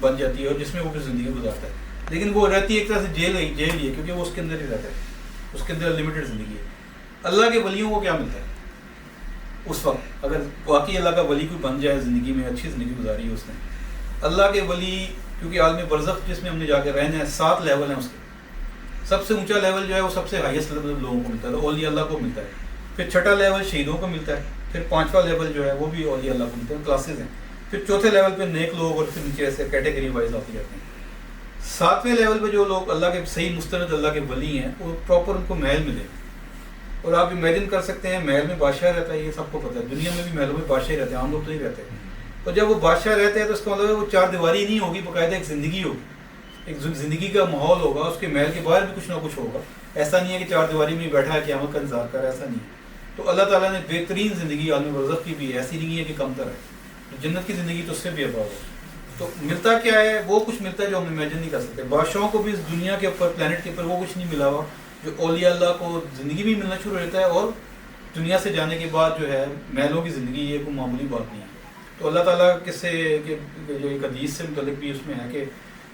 بن جاتی ہے اور جس میں وہ پھر زندگی گزارتا ہے. لیکن وہ رہتی ہے ایک طرح سے جیل ہی ہے, کیونکہ وہ اس کے اندر ہی رہتا ہے, اس کے اندر لمیٹڈ زندگی ہے. اللہ کے ولیوں کو کیا ملتا ہے اس وقت, اگر واقعی اللہ کا ولی کوئی بن جائے زندگی میں, اچھی زندگی گزاری ہے اس نے. اللہ کے ولی کیونکہ عالم برزخ جس میں ہم نے جا کے رہنا ہے, 7 لیول ہیں اس کے. سب سے اونچا لیول جو ہے وہ سب سے ہائیسٹ لیول لوگوں کو ملتا ہے, اولیاء اللہ کو ملتا ہے. پھر 6واں لیول شہیدوں کو ملتا ہے. پھر 5واں لیول جو ہے وہ بھی اولیاء اللہ کو ملتا ہے, کلاسز ہیں. پھر 4تھے لیول پہ نیک لوگ, اور پھر نیچے ایسے کیٹیگری وائز آتے جاتے ہیں. 7ویں لیول پہ جو لوگ اللہ کے صحیح مستند اللہ کے ولی ہیں, وہ پراپر ان کو محل ملے. اور آپ امیجن کر سکتے ہیں محل میں بادشاہ رہتا ہے, یہ سب کو پتہ ہے. دنیا میں بھی محلوں میں بادشاہ رہتے ہیں, عام لوگ تو نہیں رہتے. اور جب وہ بادشاہ رہتے ہیں تو اس کا مطلب ہے وہ 4 دیواری نہیں ہوگی, باقاعدہ ایک زندگی ہوگی, ایک زندگی کا ماحول ہوگا. اس کے محل کے باہر بھی کچھ نہ کچھ ہوگا. ایسا نہیں ہے کہ 4 دیواری میں بیٹھا ہے قیامت کا انتظار کر رہا ہے, ایسا نہیں ہے. تو اللہ تعالیٰ نے بہترین زندگی عالم برزخ کی بھی ایسی نہیں ہے کہ کم تر ہے. جنت کی زندگی تو اس سے بھی اباب ہے. تو ملتا کیا ہے, وہ کچھ ملتا ہے جو ہم امیجن نہیں کر سکتے. بادشاہوں کو بھی اس دنیا کے اوپر, پلانٹ کے اوپر وہ کچھ نہیں ملا ہوا جو اولیاء اللہ کو زندگی بھی ملنا شروع ہوتا ہے, اور دنیا سے جانے کے بعد جو ہے محلوں کی زندگی, یہ کوئی معمولی بات نہیں ہے. تو اللہ تعالیٰ کس سے جو ایک حدیث سے متعلق بھی اس میں ہے کہ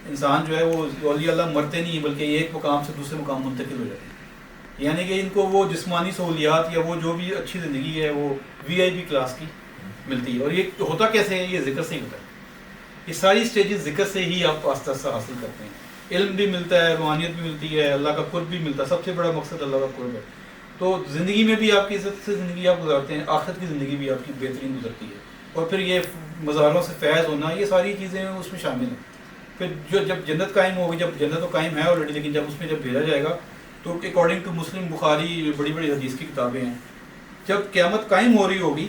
انسان جو ہے وہ اولیاء اللہ مرتے نہیں بلکہ ایک مقام سے دوسرے مقام منتقل ہو جاتے ہیں. یعنی کہ ان کو وہ جسمانی سہولیات یا وہ جو بھی اچھی زندگی ہے وہ VIP کلاس کی ملتی ہے. اور یہ ہوتا کیسے ہے, یہ ذکر سے ہی ہوتا ہے. یہ ساری سٹیجز ذکر سے ہی آپ آستہ آستہ حاصل کرتے ہیں. علم بھی ملتا ہے, روحانیت بھی ملتی ہے, اللہ کا قرب بھی ملتا ہے. سب سے بڑا مقصد اللہ کا قرب ہے. تو زندگی میں بھی آپ کی عزت سے زندگی آپ گزارتے ہیں, آخرت کی زندگی بھی آپ کی بہترین گزرتی ہے. اور پھر یہ مزاروں سے فیض ہونا, یہ ساری چیزیں اس میں شامل ہیں. پھر جب جنت قائم ہوگی, جب جنت تو قائم ہے آلریڈی, لیکن جب اس میں جب بھیجا جائے گا تو اکارڈنگ ٹو مسلم, بخاری, بڑی بڑی حدیث کی کتابیں ہیں, جب قیامت قائم ہو رہی ہوگی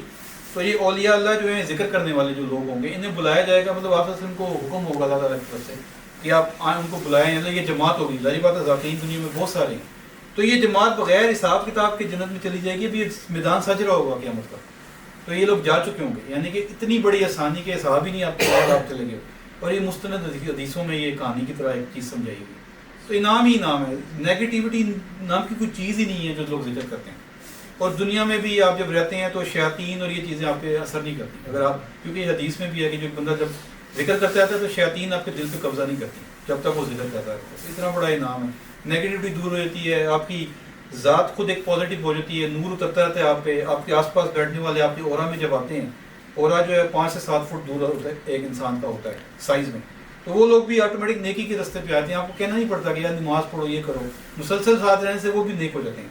تو یہ اولیاء اللہ جو ہیں ذکر کرنے والے جو لوگ ہوں گے, انہیں بلایا جائے گا. مطلب آپ سے ان کو حکم ہوگا اللہ تعالیٰ کی طرف سے کہ آپ ان کو بلائیں. اللہ یہ جماعت ہوگی, ظاہر بات ہے ذاکرین دنیا میں بہت سارے ہیں. تو یہ جماعت بغیر حساب کتاب کے جنت میں چلی جائے گی. ابھی میدان سج رہا ہوگا قیامت کا, تو یہ لوگ جا چکے ہوں گے. یعنی کہ اتنی بڑی آسانی کے حساب ہی نہیں آپ کو آپ چلیں گے. اور یہ مستند حدیثوں میں یہ کہانی کی طرح ایک چیز سمجھائی گئی. تو انعام ہی انعام ہے, نیگیٹیوٹی نام کی کوئی چیز ہی نہیں ہے جو لوگ ذکر کرتے ہیں. اور دنیا میں بھی آپ جب رہتے ہیں تو شیاطین اور یہ چیزیں آپ پہ اثر نہیں کرتی. اگر آپ, کیونکہ حدیث میں بھی ہے کہ جو بندہ جب ذکر کرتا ہے تو شیاطین آپ کے دل پہ قبضہ نہیں کرتی جب تک وہ ذکر کرتا ہے. اتنا بڑا انعام ہے. نیگیٹیوٹی دور ہو جاتی ہے, آپ کی ذات خود ایک پازیٹیو ہو جاتی ہے, نور اترتا رہتا ہے آپ پہ. آپ کے آس پاس بیٹھنے والے آپ کے اورا میں جب آتے ہیں, اورا جو ہے 5 سے 7 فٹ دور ہوتا ہے ایک انسان کا ہوتا ہے سائز میں, تو وہ لوگ بھی آٹومیٹک نیکی کے راستے پہ آتے ہیں. آپ کو کہنا نہیں پڑتا کہ یار نماز پڑھو, یہ کرو. مسلسل ساتھ رہنے سے وہ بھی نیک ہو جاتے ہیں.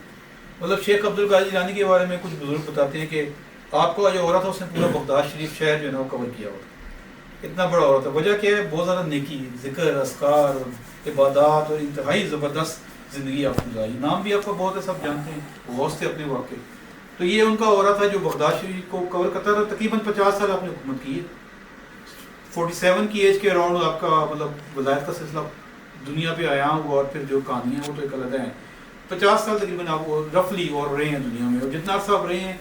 مطلب شیخ عبد القادر جیلانی کے بارے میں کچھ بزرگ بتاتے ہیں کہ آپ کو جو عورت تھا اس نے پورا بغداد شریف شہر جو ہے نا وہ کور کیا ہوا تھا. اتنا بڑا عورت ہے. وجہ کیا ہے, بہت زیادہ نیکی, ذکر, اذکار, عبادات, اور انتہائی زبردست زندگی آپ گزاری. نام بھی آپ کو بہت ہے, سب جانتے ہیں, غوث تھے اپنے واقع. تو یہ ان کا عورت تھا جو بغداد شریف کو کور کرتا تھا. تقریباً 50 سال آپ نے حکومت کی ہے. 47 کی ایج کے اراؤنڈ آپ کا مطلب ولایت کا سلسلہ دنیا پہ آیا ہوا. اور پھر جو کہانی ہے وہ تو ایک علیحدہ ہے. 50 سال تقریباً آپ رفلی اور رہے ہیں دنیا میں. اور جتنا عرصہ آپ رہے ہیں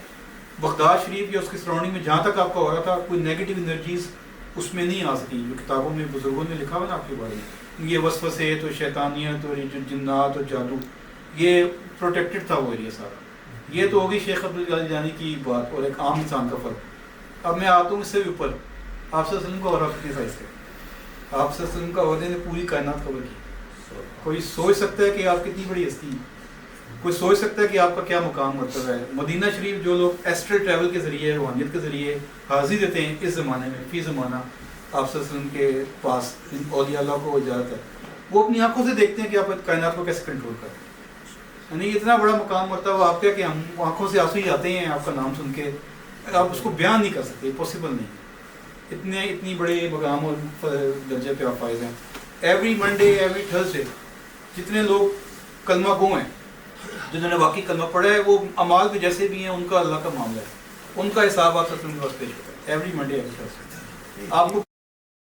بغداد شریف یا اس کی سراؤنڈنگ میں, جہاں تک آپ کا ہو رہا تھا, کوئی نیگیٹو انرجیز اس میں نہیں آ سکی. جو کتابوں میں بزرگوں نے لکھا ہوا نا آپ کے بارے میں, یہ وسوسے تو شیطانیت اور یہ جنات اور جادو, یہ پروٹیکٹڈ تھا وہ ایریا سارا. یہ تو ہوگی شیخ عبد القادر جیلانی کی بات اور ایک عام انسان کا فرق. اب میں آتا ہوں اس سے بھی اوپر. آپ صلی اللہ علیہ وسلم کا عہدہ کتنے سائز تھے؟ آپ صلی اللہ علیہ وسلم کا عہدے نے پوری کائنات کور کی. کوئی سوچ سکتا ہے کہ آپ کتنی بڑی ہستی ہیں؟ کوئی سوچ سکتا ہے کہ آپ کا کیا مقام مرتبہ ہے؟ مدینہ شریف جو لوگ ایسٹرل ٹریول کے ذریعے, روحانیت کے ذریعے حاضری دیتے ہیں اس زمانے میں, فی زمانہ آپ صلی اللہ علیہ وسلم کے پاس اولیاء اللہ کو اجازت ہے, وہ اپنی آنکھوں سے دیکھتے ہیں کہ آپ کائنات کو کیسے کنٹرول کریں. یعنی اتنا بڑا مقام مرتبہ آپ کا کہ ہم آنکھوں سے آنسو ہی آتے ہیں آپ کا نام سن کے. آپ اس کو بیان نہیں کر سکتے, پاسبل نہیں. اتنی بڑے مقام اور درجے پہ آپ فائز ہیں. ایوری منڈے, ایوری تھرسڈے جتنے لوگ کلمہ گو ہیں, جنہوں نے واقعی کلمہ پڑھا ہے, وہ اعمال بھی جیسے بھی ہیں ان کا اللہ کا معاملہ ہے, ان کا حساب آپ سب کے پاس پیش ہوتا ہے ایوری منڈے ایوری تھرسڈے. آپ کو